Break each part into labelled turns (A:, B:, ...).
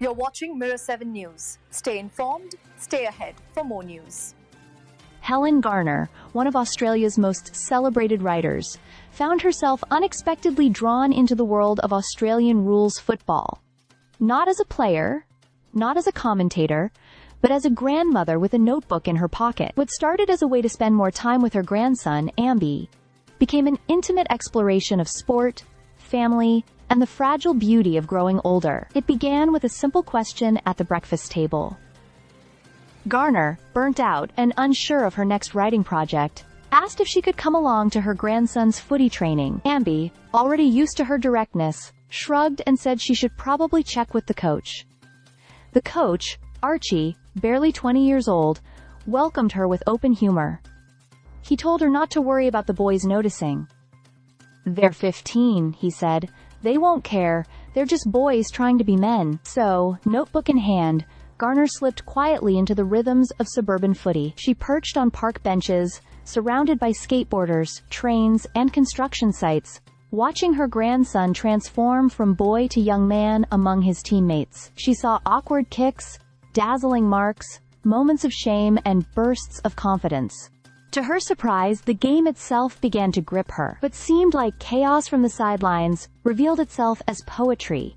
A: You're watching Mirror 7 News. Stay informed, stay ahead for more news.
B: Helen Garner, one of Australia's most celebrated writers, found herself unexpectedly drawn into the world of Australian rules football. Not as a player, not as a commentator, but as a grandmother with a notebook in her pocket. What started as a way to spend more time with her grandson, Ambi, became an intimate exploration of sport, family, and the fragile beauty of growing older. It began with a simple question at the breakfast table. Garner, burnt out and unsure of her next writing project, asked if she could come along to her grandson's footy training. Ambi, already used to her directness, shrugged and said she should probably check with the coach. The coach, Archie, barely 20 years old, welcomed her with open humor. He told her not to worry about the boys noticing. "They're 15, he said. They won't care. They're just boys trying to be men." So, notebook in hand, Garner slipped quietly into the rhythms of suburban footy. She perched on park benches, surrounded by skateboarders, trains, and construction sites, watching her grandson transform from boy to young man among his teammates. She saw awkward kicks, dazzling marks, moments of shame, and bursts of confidence. To her surprise, the game itself began to grip her. What seemed like chaos from the sidelines revealed itself as poetry.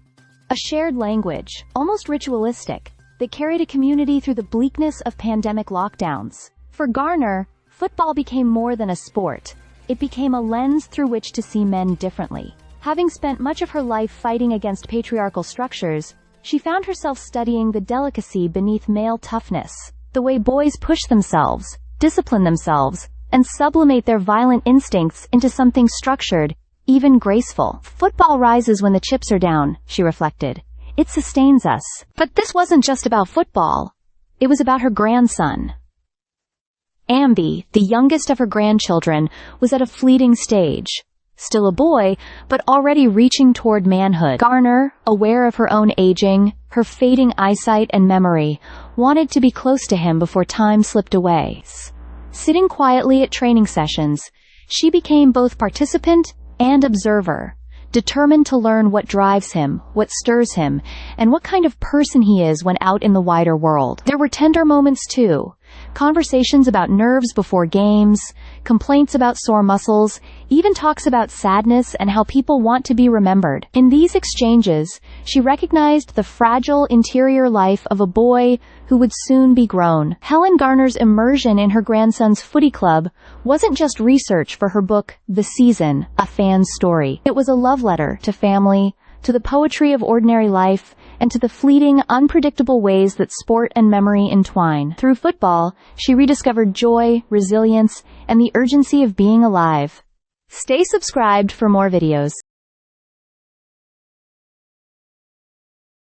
B: A shared language, almost ritualistic, that carried a community through the bleakness of pandemic lockdowns. For Garner, football became more than a sport. It became a lens through which to see men differently. Having spent much of her life fighting against patriarchal structures, she found herself studying the delicacy beneath male toughness, the way boys push themselves, discipline themselves, and sublimate their violent instincts into something structured, even graceful. Football rises when the chips are down, she reflected. It sustains us. But this wasn't just about football. It was about her grandson. Ambi, the youngest of her grandchildren, was at a fleeting stage. Still a boy, but already reaching toward manhood. Garner, aware of her own aging, her fading eyesight and memory, wanted to be close to him before time slipped away. Sitting quietly at training sessions, she became both participant and observer, determined to learn what drives him, what stirs him, and what kind of person he is when out in the wider world. There were tender moments too. Conversations about nerves before games, complaints about sore muscles, even talks about sadness and how people want to be remembered. In these exchanges, she recognized the fragile interior life of a boy who would soon be grown. Helen Garner's immersion in her grandson's footy club wasn't just research for her book, The Season, A Fan's Story. It was a love letter to family, to the poetry of ordinary life, and to the fleeting, unpredictable ways that sport and memory entwine. Through football, she rediscovered joy, resilience, and the urgency of being alive. Stay subscribed for more videos.